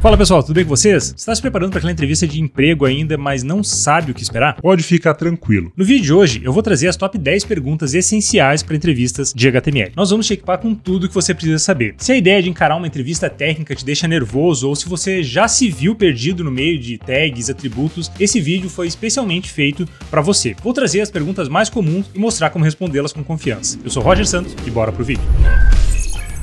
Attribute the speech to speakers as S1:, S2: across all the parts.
S1: Fala pessoal, tudo bem com vocês? Você está se preparando para aquela entrevista de emprego ainda, mas não sabe o que esperar?
S2: Pode ficar tranquilo.
S1: No vídeo de hoje, eu vou trazer as top 10 perguntas essenciais para entrevistas de HTML. Nós vamos te equipar com tudo que você precisa saber. Se a ideia de encarar uma entrevista técnica te deixa nervoso ou se você já se viu perdido no meio de tags, atributos, esse vídeo foi especialmente feito para você. Vou trazer as perguntas mais comuns e mostrar como respondê-las com confiança. Eu sou Roger Santos e bora pro vídeo.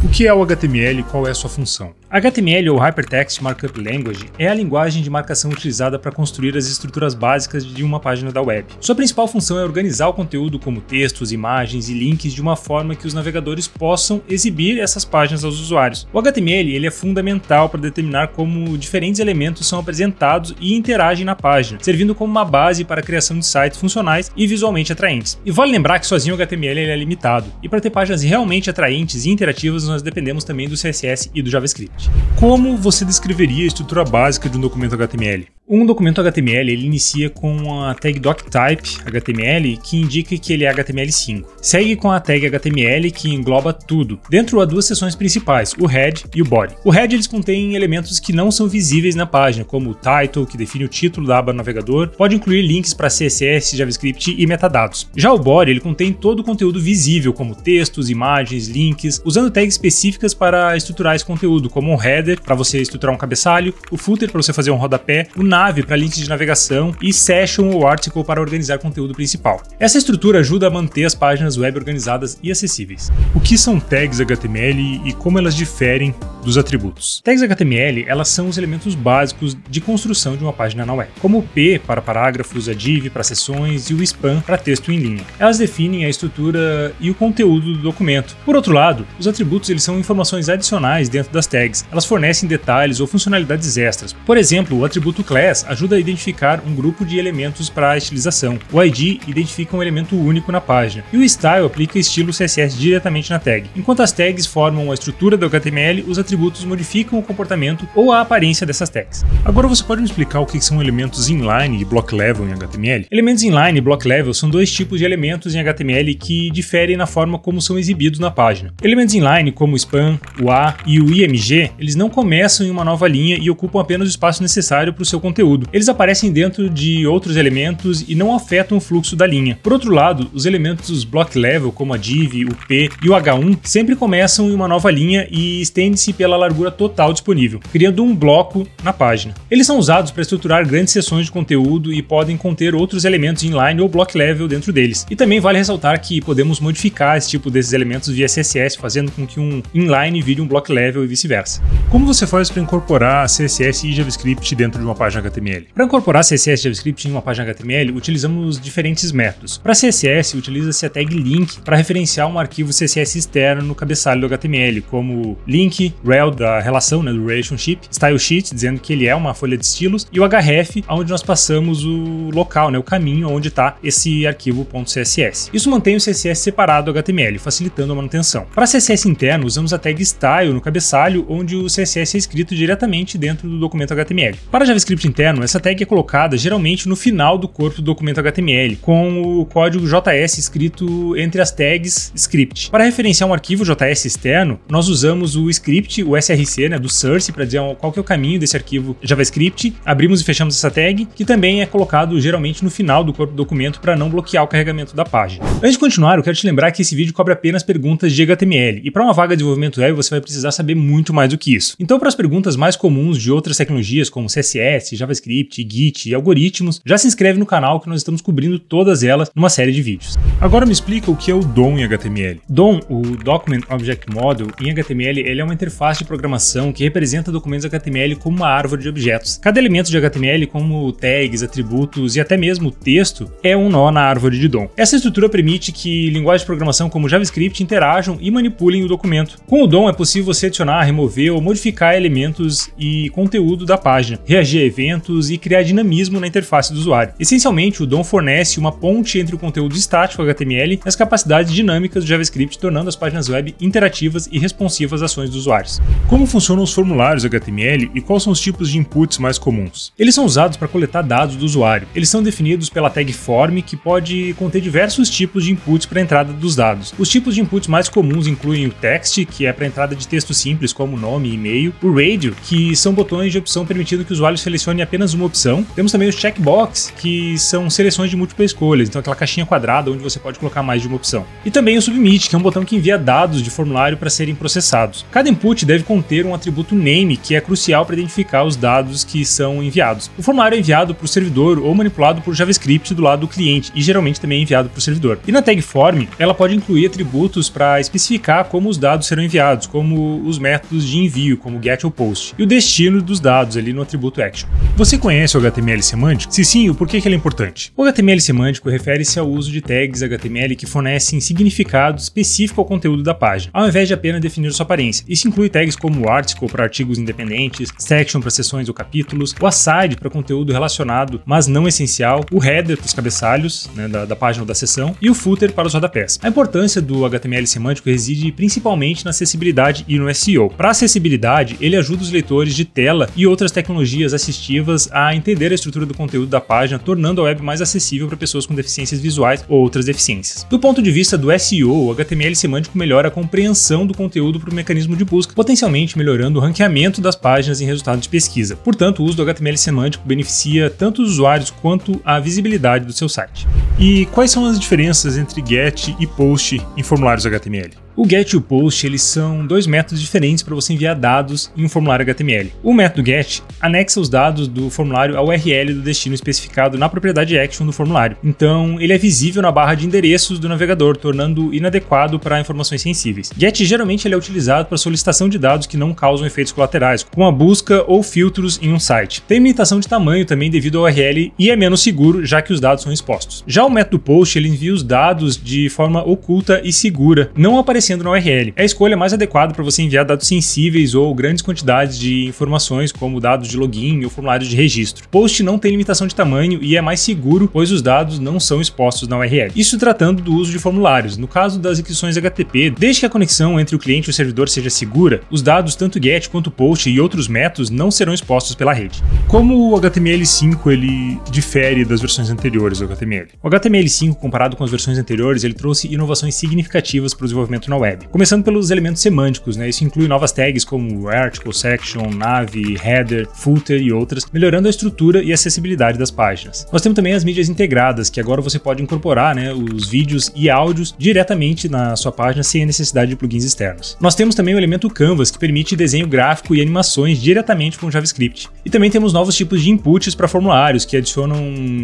S2: O que é o HTML e qual é a sua função?
S1: HTML ou Hypertext Markup Language é a linguagem de marcação utilizada para construir as estruturas básicas de uma página da web. Sua principal função é organizar o conteúdo como textos, imagens e links de uma forma que os navegadores possam exibir essas páginas aos usuários. O HTML ele é fundamental para determinar como diferentes elementos são apresentados e interagem na página, servindo como uma base para a criação de sites funcionais e visualmente atraentes. E vale lembrar que sozinho o HTML ele é limitado, e para ter páginas realmente atraentes e interativas nós dependemos também do CSS e do JavaScript.
S2: Como você descreveria a estrutura básica de um documento HTML?
S1: Um documento HTML ele inicia com a tag doctype HTML, que indica que ele é HTML5. Segue com a tag HTML, que engloba tudo. Dentro há duas seções principais, o head e o body. O head eles contêm elementos que não são visíveis na página, como o title, que define o título da aba navegador, pode incluir links para CSS, JavaScript e metadados. Já o body ele contém todo o conteúdo visível, como textos, imagens, links, usando tags específicas para estruturar esse conteúdo, como um header para você estruturar um cabeçalho, o footer para você fazer um rodapé, o nave para links de navegação e session ou article para organizar conteúdo principal. Essa estrutura ajuda a manter as páginas web organizadas e acessíveis.
S2: O que são tags HTML e como elas diferem dos atributos?
S1: Tags HTML elas são os elementos básicos de construção de uma página na web, como o P para parágrafos, a div para seções e o span para texto em linha. Elas definem a estrutura e o conteúdo do documento. Por outro lado, os atributos eles são informações adicionais dentro das tags. Elas fornecem detalhes ou funcionalidades extras. Por exemplo, o atributo class ajuda a identificar um grupo de elementos para a estilização. O ID identifica um elemento único na página. E o style aplica estilo CSS diretamente na tag. Enquanto as tags formam a estrutura do HTML, os atributos modificam o comportamento ou a aparência dessas tags.
S2: Agora você pode me explicar o que são elementos inline e block level em HTML?
S1: Elementos inline e block level são dois tipos de elementos em HTML que diferem na forma como são exibidos na página. Elementos inline, como o span, o A e o IMG, eles não começam em uma nova linha e ocupam apenas o espaço necessário para o seu conteúdo. Eles aparecem dentro de outros elementos e não afetam o fluxo da linha. Por outro lado, os elementos block level, como a div, o P e o H1, sempre começam em uma nova linha e estendem-se pela largura total disponível, criando um bloco na página. Eles são usados para estruturar grandes seções de conteúdo e podem conter outros elementos inline ou block level dentro deles. E também vale ressaltar que podemos modificar esse tipo desses elementos via CSS, fazendo com que um inline vire um block level e vice-versa.
S2: Como você faz para incorporar CSS e JavaScript dentro de uma página HTML?
S1: Para incorporar CSS e JavaScript em uma página HTML, utilizamos diferentes métodos. Para CSS, utiliza-se a tag link para referenciar um arquivo CSS externo no cabeçalho do HTML, como link, rel da relação, do relationship, style sheet, dizendo que ele é uma folha de estilos, e o href, onde nós passamos o local, o caminho onde está esse arquivo .css. Isso mantém o CSS separado do HTML, facilitando a manutenção. Para CSS interno, usamos a tag style no cabeçalho, onde o CSS é escrito diretamente dentro do documento HTML. Para JavaScript interno, essa tag é colocada geralmente no final do corpo do documento HTML, com o código JS escrito entre as tags script. Para referenciar um arquivo JS externo, nós usamos o script, o src, do source, para dizer qual que é o caminho desse arquivo JavaScript. Abrimos e fechamos essa tag, que também é colocado geralmente no final do corpo do documento para não bloquear o carregamento da página. Antes de continuar, eu quero te lembrar que esse vídeo cobre apenas perguntas de HTML, e para uma vaga de desenvolvimento web você vai precisar saber muito mais do que isso. Então, para as perguntas mais comuns de outras tecnologias, como CSS, JavaScript, Git e algoritmos, já se inscreve no canal que nós estamos cobrindo todas elas numa série de vídeos.
S2: Agora me explica o que é o DOM em HTML.
S1: DOM, o Document Object Model, em HTML, ele é uma interface de programação que representa documentos HTML como uma árvore de objetos. Cada elemento de HTML, como tags, atributos e até mesmo texto, é um nó na árvore de DOM. Essa estrutura permite que linguagens de programação como JavaScript interajam e manipulem o documento. Com o DOM é possível você adicionar, remover ou modificar elementos e conteúdo da página, reagir a eventos e criar dinamismo na interface do usuário. Essencialmente, o DOM fornece uma ponte entre o conteúdo estático HTML e as capacidades dinâmicas do JavaScript, tornando as páginas web interativas e responsivas às ações dos usuários. formulários. Como funcionam os formulários HTML e quais são os tipos de inputs mais comuns? Eles são usados para coletar dados do usuário. Eles são definidos pela tag form, que pode conter diversos tipos de inputs para a entrada dos dados. Os tipos de inputs mais comuns incluem o text, que é para entrada de texto simples como nome e e-mail, o radio, que são botões de opção permitindo que o usuário selecione apenas uma opção. Temos também os checkbox, que são seleções de múltiplas escolhas, então aquela caixinha quadrada onde você pode colocar mais de uma opção. E também o submit, que é um botão que envia dados de formulário para serem processados. Cada input deve conter um atributo name, que é crucial para identificar os dados que são enviados. O formulário é enviado para o servidor ou manipulado por JavaScript do lado do cliente e geralmente também é enviado para o servidor. E na tag form, ela pode incluir atributos para especificar como os dados serão enviados, como os métodos de envio, como get ou post, e o destino dos dados ali no atributo action. Você conhece o HTML semântico? Se sim, por que ele é importante? O HTML semântico refere-se ao uso de tags HTML que fornecem significado específico ao conteúdo da página, ao invés de apenas definir sua aparência. Isso inclui tags como o article para artigos independentes, section para seções ou capítulos, o aside para conteúdo relacionado, mas não essencial, o header para os cabeçalhos, né, da página ou da seção, e o footer para os rodapés. A importância do HTML semântico reside principalmente na acessibilidade e no SEO. Para acessibilidade, ele ajuda os leitores de tela e outras tecnologias assistivas a entender a estrutura do conteúdo da página, tornando a web mais acessível para pessoas com deficiências visuais ou outras deficiências. Do ponto de vista do SEO, o HTML semântico melhora a compreensão do conteúdo para o mecanismo de busca, potencialmente melhorando o ranqueamento das páginas em resultados de pesquisa. Portanto, o uso do HTML semântico beneficia tanto os usuários quanto a visibilidade do seu site. E quais são as diferenças entre GET e POST em formulários HTML? O GET e o POST eles são dois métodos diferentes para você enviar dados em um formulário HTML. O método GET anexa os dados do formulário ao URL do destino especificado na propriedade action do formulário. Então, ele é visível na barra de endereços do navegador, tornando inadequado para informações sensíveis. GET geralmente ele é utilizado para solicitação de dados que não causam efeitos colaterais, como a busca ou filtros em um site. Tem limitação de tamanho também devido ao URL e é menos seguro, já que os dados são expostos. Já o método POST ele envia os dados de forma oculta e segura, não aparecendo na URL. É a escolha mais adequada para você enviar dados sensíveis ou grandes quantidades de informações, como dados de login ou formulários de registro. POST não tem limitação de tamanho e é mais seguro, pois os dados não são expostos na URL. Isso tratando do uso de formulários. No caso das requisições HTTP, desde que a conexão entre o cliente e o servidor seja segura, os dados tanto GET quanto POST e outros métodos não serão expostos pela rede. Como o HTML5 ele difere das versões anteriores do HTML? O HTML5, comparado com as versões anteriores, ele trouxe inovações significativas para o desenvolvimento na web. Começando pelos elementos semânticos, né? Isso inclui novas tags como article, section, nav, header, footer e outras, melhorando a estrutura e acessibilidade das páginas. Nós temos também as mídias integradas, que agora você pode incorporar, né, os vídeos e áudios diretamente na sua página sem a necessidade de plugins externos. Nós temos também o elemento Canvas, que permite desenho gráfico e animações diretamente com JavaScript. E também temos novos tipos de inputs para formulários, que adicionam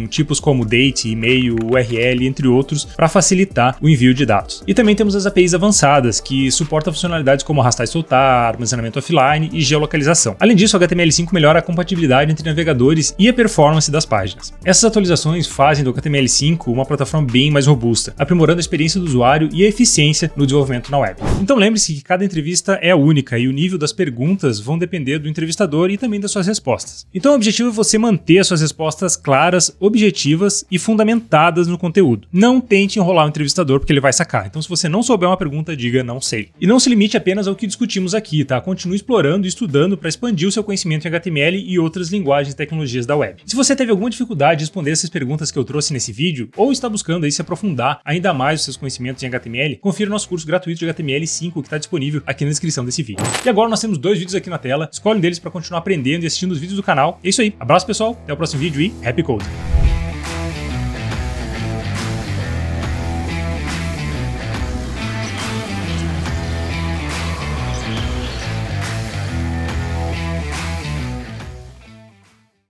S1: tipos como date, e-mail, URL, entre outros, para facilitar o envio de dados. E também temos as APIs avançadas, que suportam funcionalidades como arrastar e soltar, armazenamento offline e geolocalização. Além disso, o HTML5 melhora a compatibilidade entre navegadores e a performance das páginas. Essas atualizações fazem do HTML5 uma plataforma bem mais robusta, aprimorando a experiência do usuário e a eficiência no desenvolvimento na web. Então lembre-se que cada entrevista é única e o nível das perguntas vão depender do entrevistador e também das suas respostas. Então o objetivo é você manter as suas respostas claras, objetivas e fundamentadas no conteúdo. Não tente enrolar o entrevistador porque ele vai sacar. Então se você não souber uma pergunta, diga não sei. E não se limite apenas ao que discutimos aqui, tá? Continue explorando e estudando para expandir o seu conhecimento em HTML e outras linguagens e tecnologias da web. Se você teve alguma dificuldade de responder essas perguntas que eu trouxe nesse vídeo, ou está buscando aí se aprofundar ainda mais os seus conhecimentos em HTML, confira o nosso curso gratuito de HTML5 que está disponível aqui na descrição desse vídeo. E agora nós temos 2 vídeos aqui na tela, escolhe um deles para continuar aprendendo e assistindo os vídeos do canal. É isso aí, abraço pessoal, até o próximo vídeo e Happy Coding!